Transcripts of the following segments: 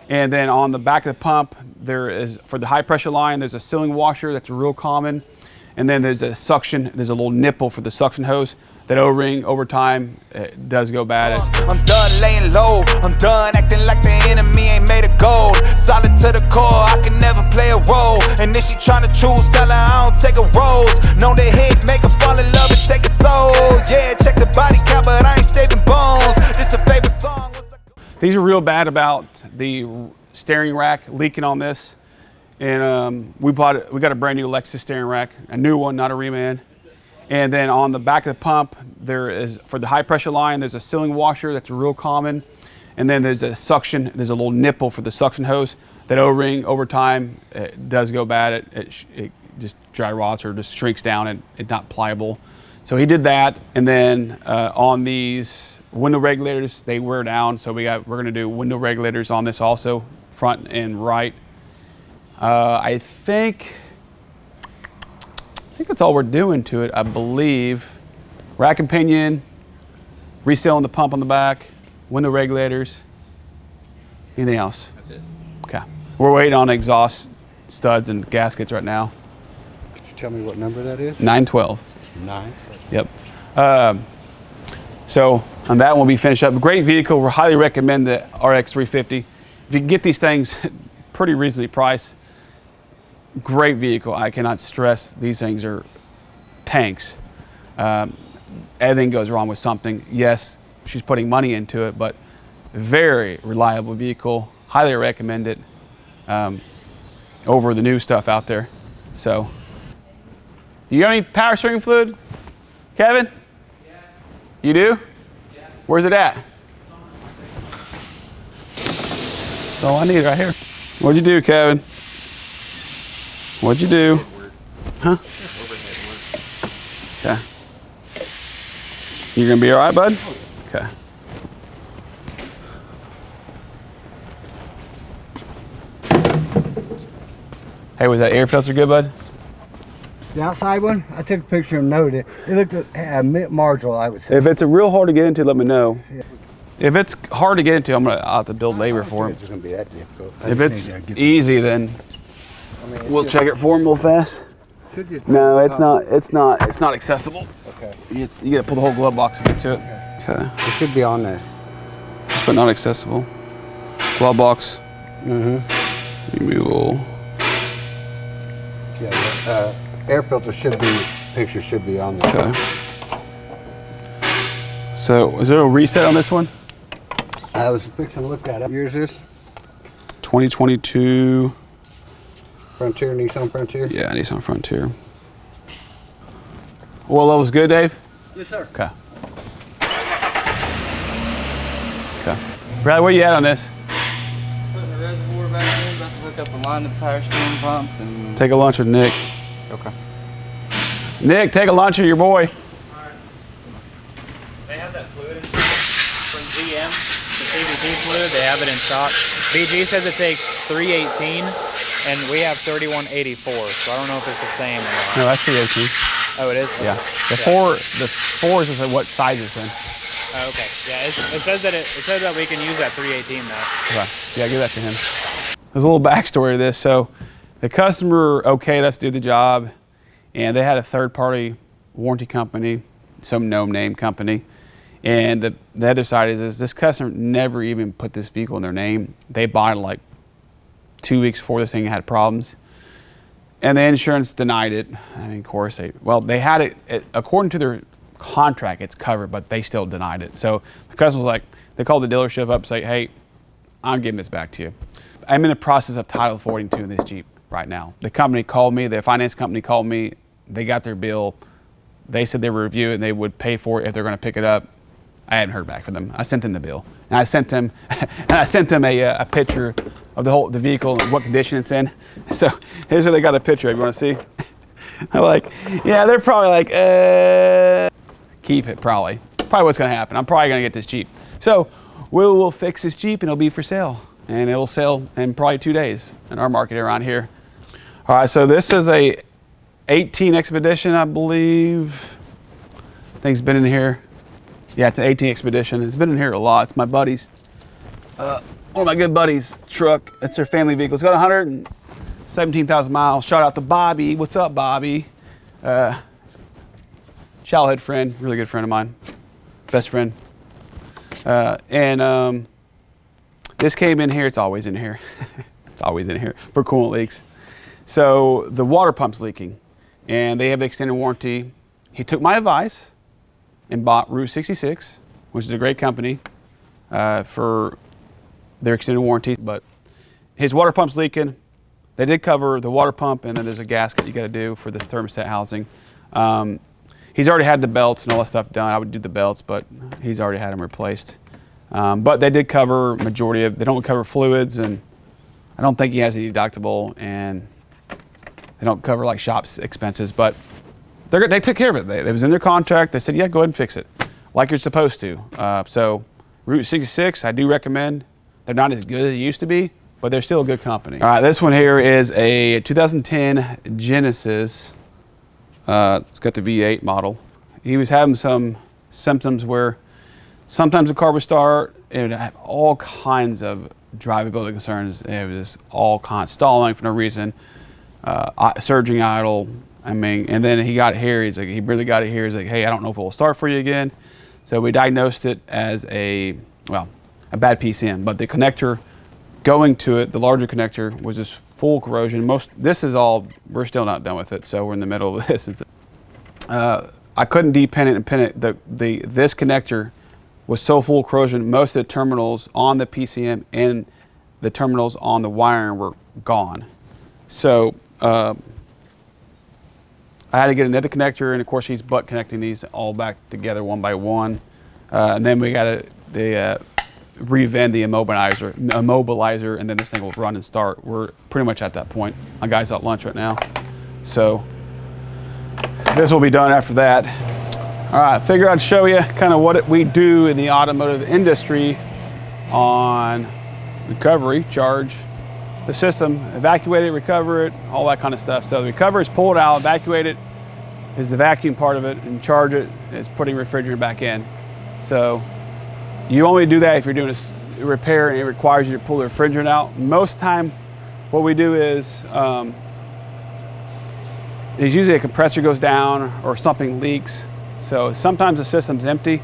And then on the back of the pump, there is, for the high pressure line, there's a sealing washer that's real common. And then there's a suction, there's a little nipple for the suction hose. That O-ring, over time, it does go bad. I'm done laying low, I'm done acting like the enemy ain't made of gold. Solid to the core, I can never play a role. And if she tryna choose, tell her I don't take a rose. Know the hit, make her fall in love and take a soul. Yeah, check the body count, but I ain't saving bones. This a favorite song. These are real bad about the steering rack leaking on this. And we got a brand new Lexus steering rack, a new one, not a reman. And then on the back of the pump, there is, for the high pressure line, there's a sealing washer that's real common. And then there's a suction, there's a little nipple for the suction hose. That O-ring, over time, it does go bad. It just dry rots or just shrinks down and it's not pliable. So he did that. And then on these window regulators, they wear down. So we're gonna do window regulators on this also, front and right. I think that's all we're doing to it, I believe. Rack and pinion, resealing the pump on the back, window regulators. Anything else? That's it. Okay. We're waiting on exhaust studs and gaskets right now. Could you tell me what number that is? 912. 9? Yep. So on that one, we finish up. Great vehicle. We highly recommend the RX 350. If you can get these things pretty reasonably priced, great vehicle. I cannot stress these things are tanks. Everything goes wrong with something. Yes, she's putting money into it, but very reliable vehicle. Highly recommend it over the new stuff out there. So, you got any power steering fluid, Kevin? Yeah. You do? Yeah. Where's it at? Oh, I need it right here. What'd you do, Kevin? What'd you do? Huh? Okay. You gonna be all right, bud? Okay. Hey, was that air filter good, bud? The outside one, I took a picture and noted it. It looked a marginal, I would say. If it's real hard to get into, let me know. Yeah. If it's hard to get into, I'll have to build labor for him. It's going to be that difficult. If it's easy, then we'll check it for him real fast. No, it's not accessible. Okay. You got to pull the whole glove box to get to it. Okay. It should be on there. Just but not accessible. Glove box. Mm-hmm. Removal. Yeah, air filter picture should be on there. Okay. So, is there a reset on this one? I was fixing to look at it. Yours is? 2022. Frontier, Nissan Frontier? Yeah, Nissan Frontier. Oil level's good, Dave? Yes, sir. Okay. Okay. Brad, where you at on this? Putting the reservoir back in, about to hook up a line to the power steering pump. And Take a lunch with Nick. okay. Nick, take a lunch with your boy. Alright. They have that fluid from GM, the CVT fluid, they have it in stock. BG says it takes 318 and we have 3184, so I don't know if it's the same or not. No, that's the 18. Oh, it is? Yeah. The four is what size it's in. Oh, okay. Yeah, it says that we can use that 318 though. Okay. Yeah, give that to him. There's a little backstory to this. So the customer okayed us to do the job, and they had a third-party warranty company, some no-name company. And the other side is this customer never even put this vehicle in their name. They bought it like 2 weeks before this thing had problems. And the insurance denied it. I mean, of course, they had it, according to their contract, it's covered, but they still denied it. So the customer was like, they called the dealership up and say, hey, I'm giving this back to you. I'm in the process of title forwarding to this Jeep right now. The company called me, the finance company called me, they got their bill. They said they would review it and they would pay for it if they're gonna pick it up. I hadn't heard back from them. I sent them the bill. And I sent them a picture of the vehicle and what condition it's in. So here's what they got a picture of. You wanna see? I'm like, yeah, they're probably like, keep it probably. Probably what's gonna happen. I'm probably gonna get this Jeep. So we'll fix this Jeep and it'll be for sale. And it'll sell in probably 2 days in our market around here. All right, so this is a 18 Expedition, I believe. I think it's been in here. Yeah, it's an 18 Expedition. It's been in here a lot. It's my buddy's. One one of my good buddies' truck. It's their family vehicle. It's got 117,000 miles. Shout out to Bobby. What's up, Bobby? Childhood friend, really good friend of mine, best friend. This came in here. It's always in here. It's always in here for coolant leaks. So the water pump's leaking, and they have extended warranty. He took my advice and bought Route 66, which is a great company for their extended warranty. But his water pump's leaking. They did cover the water pump, and then there's a gasket you got to do for the thermostat housing. He's already had the belts and all that stuff done. I would do the belts, but he's already had them replaced. But they did cover majority of. They don't cover fluids, and I don't think he has any deductible, and they don't cover like shop's expenses. But they took care of it. It was in their contract. They said, yeah, go ahead and fix it, like you're supposed to. So Route 66, I do recommend. They're not as good as they used to be, but they're still a good company. All right, this one here is a 2010 Genesis. It's got the V8 model. He was having some symptoms where sometimes the car would start, it would have all kinds of drivability concerns. It was all kinds, stalling for no reason, surging idle. I mean, and then he got here. He's like, he really got it here. He's like, hey, I don't know if it will start for you again. So we diagnosed it as a bad PCM, but the connector going to it, the larger connector, was just full corrosion. This is all, we're still not done with it, so we're in the middle of this. I couldn't depin it and pin it. This connector was so full of corrosion, most of the terminals on the PCM and the terminals on the wiring were gone. So I had to get another connector, and of course he's butt connecting these all back together one by one. And then we got to revend the immobilizer, and then this thing will run and start. We're pretty much at that point. My guy's at lunch right now, so this will be done after that. All right, figured I'd show you kind of what we do in the automotive industry on recovery, charge the system, evacuate it, recover it, all that kind of stuff. So the recover is pull it out, evacuate it is the vacuum part of it, and charge it is putting refrigerant back in. So you only do that if you're doing a repair and it requires you to pull the refrigerant out. Most of the time, what we do is usually a compressor goes down or something leaks. So sometimes the system's empty.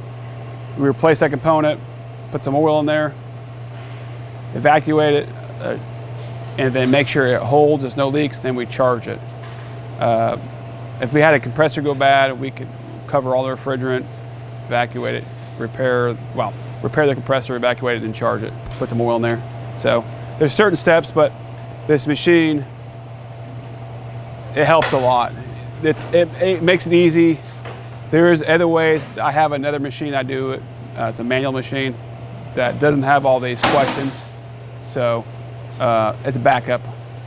We replace that component, put some oil in there, evacuate it, and then make sure it holds, there's no leaks, then we charge it. If we had a compressor go bad, we could cover all the refrigerant, evacuate it, repair the compressor, evacuate it, and charge it. Put some oil in there. So there's certain steps, but this machine, it helps a lot. It makes it easy. There's other ways. I have another machine I do it. It's a manual machine that doesn't have all these questions. So it's a backup.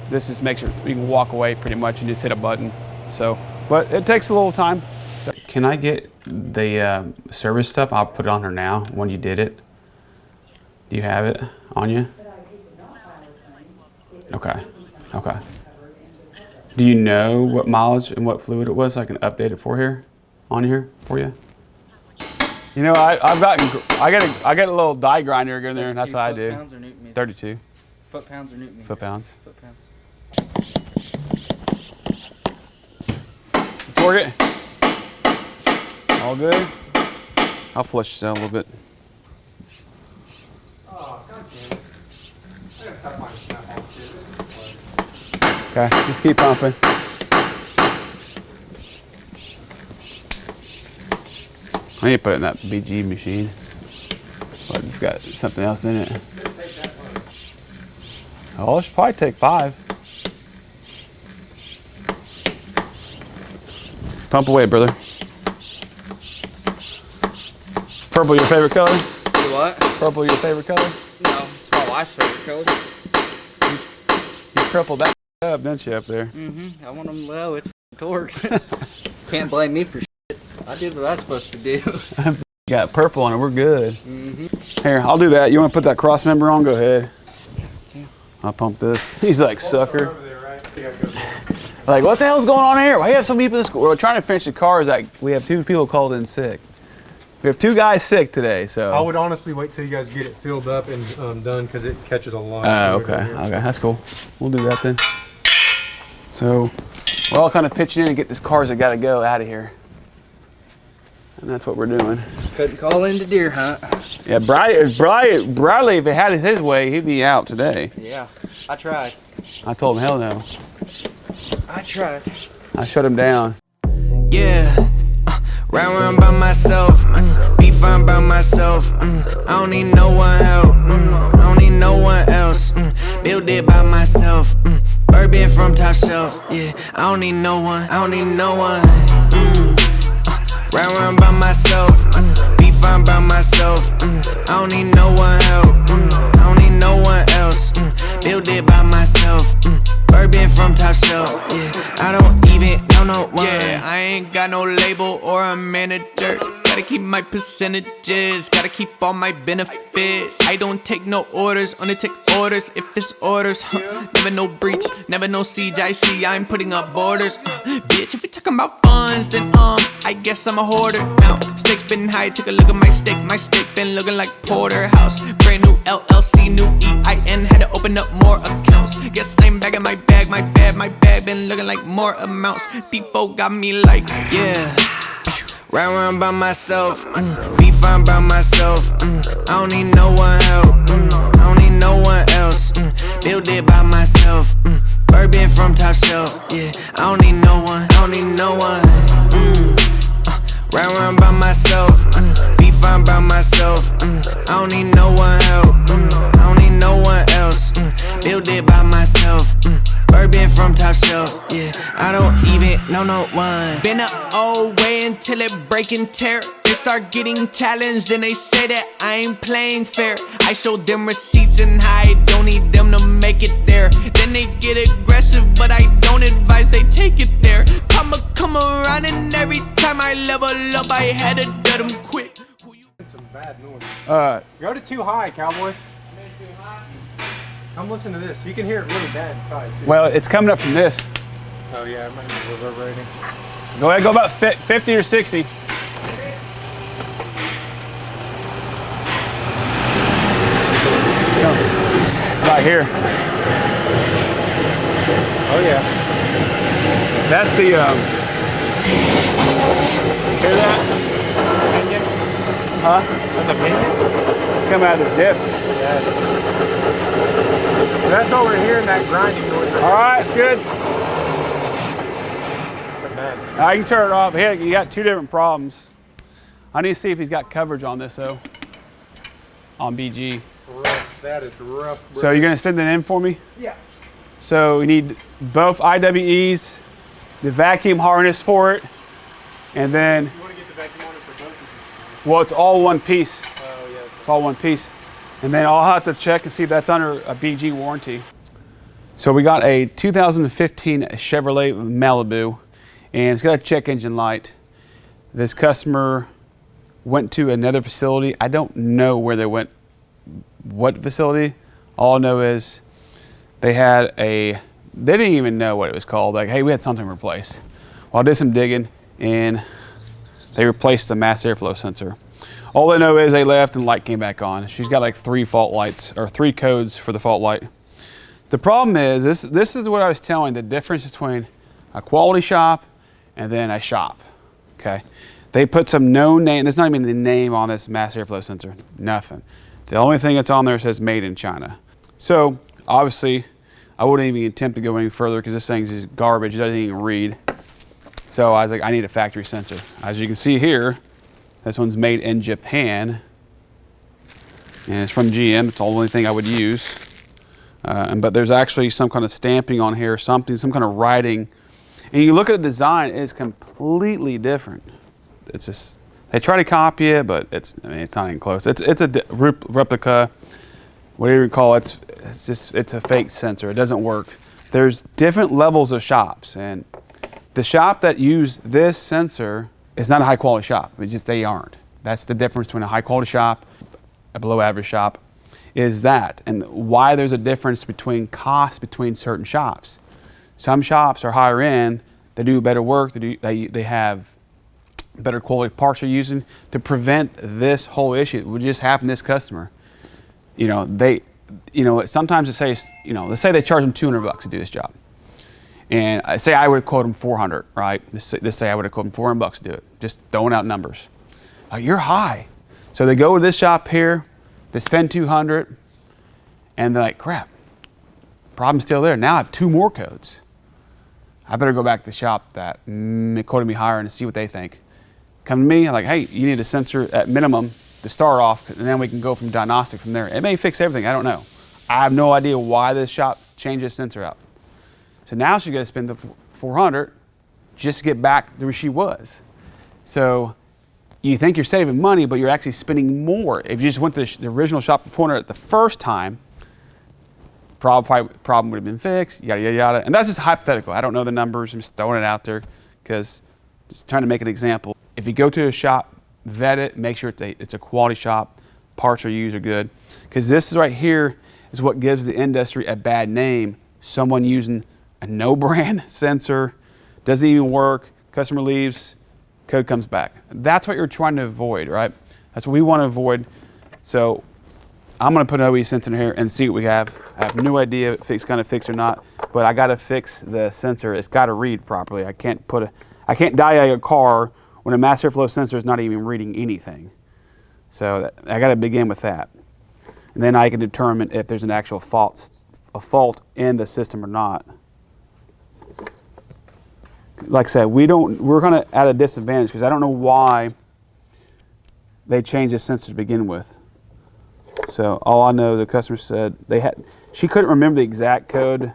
This just makes it, you can walk away pretty much and just hit a button. So, but it takes a little time. So, can I get the service stuff? I'll put it on her now when you did it. Do you have it on you? Okay. Okay. Do you know what mileage and what fluid it was so I can update it on here for you? You know, I got a little die grinder in there, and that's what I do. Pounds or Newton meters? 32. Foot pounds or Newton meters? Foot pounds. Foot pounds. Torque it. All good. I'll flush this out a little bit. Oh, God damn it. I gotta stop my snap. Okay, just keep pumping. I need to put it in that BG machine. But it's got something else in it. Oh, it should probably take 5. Pump away, brother. Purple your favorite color? You what? Purple your favorite color? No, it's my wife's favorite color. You purpled that up, didn't you, up there? Mm-hmm. I want them low. It's torque. Can't blame me for shit. I did what I was supposed to do. Got purple on it. We're good. Mm-hmm. Here, I'll do that. You want to put that cross member on? Go ahead. Yeah. I'll pump this. He's like, sucker. Over there, right? You gotta go. Like, what the hell's going on here? Why do you have some people in the school? We're trying to finish the cars. Like, we have 2 people called in sick. We have 2 guys sick today, so. I would honestly wait till you guys get it filled up and done because it catches a lot. Okay. Okay, that's cool. We'll do that then. So we're all kind of pitching in and get these cars that got to go out of here. And that's what we're doing. Couldn't call in the deer hunt. Yeah, Bradley, if it had it his way, he'd be out today. Yeah, I tried. I told him, hell no. I tried. I shut him down. Yeah, round by myself, be fine by myself. I don't need no one help, I don't need no one else. Build it by myself, bourbon from top shelf. Yeah, I don't need no one, I don't need no one. Round by myself, be fine by myself. I don't need no one help, I don't need no one else. Build it by myself, bourbon from top shelf. Yeah, I don't even know no one. Yeah, I ain't got no label or a manager. Gotta keep my percentages, gotta keep all my benefits. I don't take no orders, only take orders if it's orders. Never no breach, never no siege. I see I'm putting up borders. Bitch, if you're talking about funds, then I guess I'm a hoarder. Now, stakes been high, took a look at my steak. My steak been looking like Porterhouse. Brand new LLC, new EIN, had to open up more accounts. Guess I'm back in my bag, my bag been looking like more amounts. Default got me like, yeah. Round by myself, be fine by myself. I don't need no one help, I don't need no one else. Build it by myself, bourbon from top shelf. Yeah, I don't need no one, I don't need no one. Round by myself, be fine by myself. I don't need no one help, I don't need no one else. Build it by myself, bourbon from top shelf. Yeah, I don't even know no one. Been an old way until it break and tear. They start getting challenged, then they say that I ain't playing fair. I show them receipts and I don't need them to make it there. Then they get aggressive, but I don't advise they take it there. I'ma come around and every time I level up, I had to let them quit. Some bad noise. Go to too high, cowboy. Come listen to this. You can hear it really bad inside, too. Well, it's coming up from this. Oh, yeah, it might be reverberating. Go ahead, go about 50 or 60. Right here. Oh, yeah. That's the, hear that? Opinion? Huh? That's opinion? It's coming out of this diff. Yeah. That's what we're hearing, that grinding noise. All right, it's good. But man. I can turn it off. Here, you got 2 different problems. I need to see if he's got coverage on this, though. On BG. Rough. That is rough, bro. So you're going to send it in for me? Yeah. So we need both IWEs, the vacuum harness for it, and then, You want to get the vacuum harness for both of them? well, it's all one piece. Oh, yeah. It's all one piece. And then I'll have to check and see if that's under a BG warranty. So we got a 2015 Chevrolet Malibu, and it's got a check engine light. This customer went to another facility. I don't know where they went, what facility. All I know is they didn't even know what it was called. Like, hey, we had something replaced. Well, I did some digging, and they replaced the mass airflow sensor. All they know is they left and the light came back on. She's got like 3 fault lights, or 3 codes for the fault light. The problem is, this is what I was telling, the difference between a quality shop and then a shop, okay? They put some no name, there's not even a name on this mass airflow sensor, nothing. The only thing that's on there says made in China. So obviously, I wouldn't even attempt to go any further because this thing's just garbage, it doesn't even read. So I was like, I need a factory sensor. As you can see here, this one's made in Japan, and it's from GM. It's the only thing I would use. But there's actually some kind of stamping on here, some kind of writing. And you look at the design, it's completely different. It's just, they try to copy it, but it's not even close. It's a replica, whatever you call it. It's a fake sensor. It doesn't work. There's different levels of shops, and the shop that used this sensor is not a high quality shop. It's just they aren't. That's the difference between a high quality shop, a below average shop, is that, and why there's a difference between cost between certain shops. Some shops are higher end, they do better work, they have better quality parts you're using to prevent this whole issue. It would just happen to this customer. Sometimes let's say they charge them $200 to do this job. And I say I would quote them 400, right? Let's say I would have quoted them $400 to do it. Just throwing out numbers. You're high. So they go to this shop here, they spend 200, and they're like, crap, problem's still there. Now I have 2 more codes. I better go back to the shop that quoted me higher and see what they think. Come to me, I'm like, hey, you need a sensor at minimum to start off, and then we can go from diagnostic from there. It may fix everything, I don't know. I have no idea why this shop changed this sensor out. So now she's got to spend the 400 just to get back to where she was. So you think you're saving money, but you're actually spending more. If you just went to the original shop for 400 the first time, problem would have been fixed, yada, yada, yada. And that's just hypothetical. I don't know the numbers. I'm just throwing it out there because just trying to make an example. If you go to a shop, vet it, make sure it's a quality shop, parts are used are good. Because this is right here is what gives the industry a bad name. Someone using a no brand sensor, doesn't even work, customer leaves, code comes back. That's what you're trying to avoid, right? That's what we want to avoid. So I'm going to put an OE sensor in here and see what we have. I have no idea if it's going to fix or not, but I got to fix the sensor. It's got to read properly. I can't DIAG a car when a mass airflow sensor is not even reading anything. So I got to begin with that. And then I can determine if there's an actual fault in the system or not. Like I said, we're going to at a disadvantage because I don't know why they changed the sensor to begin with. So all I know, the customer said she couldn't remember the exact code.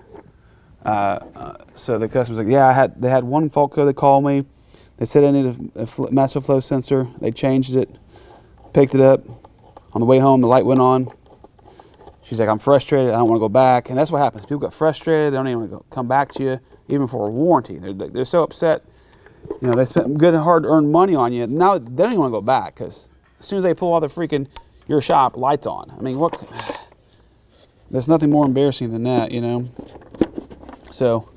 So the customer's like, yeah, they had one fault code. They called me. They said I needed a massive flow sensor. They changed it, picked it up. On the way home, the light went on. She's like, I'm frustrated. I don't want to go back. And that's what happens. People get frustrated. They don't even want to come back to you, even for a warranty. They're so upset. They spent good and hard-earned money on you. Now they don't even want to go back because as soon as they pull out your shop, lights on. I mean, there's nothing more embarrassing than that, So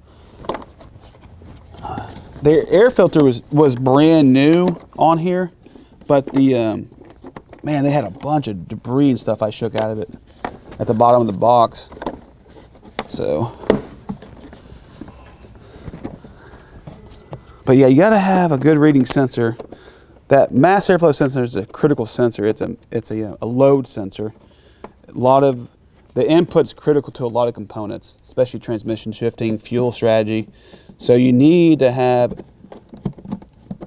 the air filter was brand new on here, but they had a bunch of debris and stuff I shook out of it at the bottom of the box. So, but yeah, you got to have a good reading sensor. That mass airflow sensor is a critical sensor. It's a load sensor. A lot of the input's critical to a lot of components, especially transmission shifting, fuel strategy. So you need to have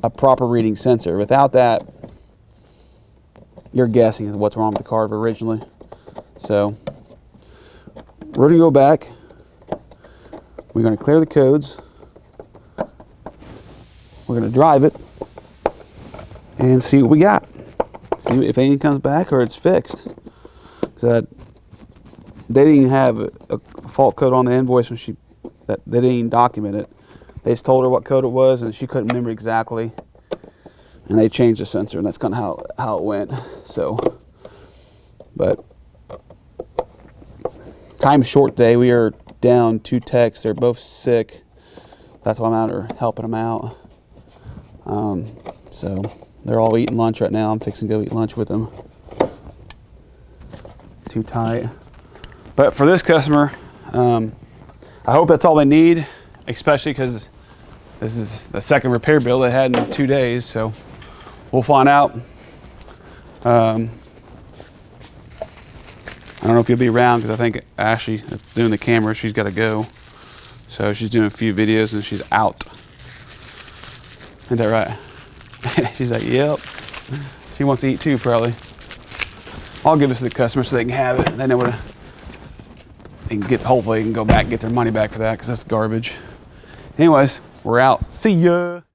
a proper reading sensor. Without that, you're guessing what's wrong with the car originally. So we're going to go back. We're going to clear the codes. We're going to drive it and see what we got. See if anything comes back or it's fixed. They didn't even have a fault code on the invoice they didn't even document it. They just told her what code it was and she couldn't remember exactly. And they changed the sensor, and that's kind of how it went. So, but time short day. We are down 2 techs. They're both sick. That's why I'm out here helping them out. So they're all eating lunch right now. I'm fixing to go eat lunch with them. Too tight. But for this customer, I hope that's all they need, especially because this is the second repair bill they had in 2 days. So we'll find out. I don't know if you'll be around because I think Ashley doing the camera, she's got to go. So she's doing a few videos and she's out. Isn't that right? She's like, yep. She wants to eat too, probably. I'll give this to the customer so they can have it. They know what hopefully they can go back and get their money back for that because that's garbage. Anyways, we're out. See ya.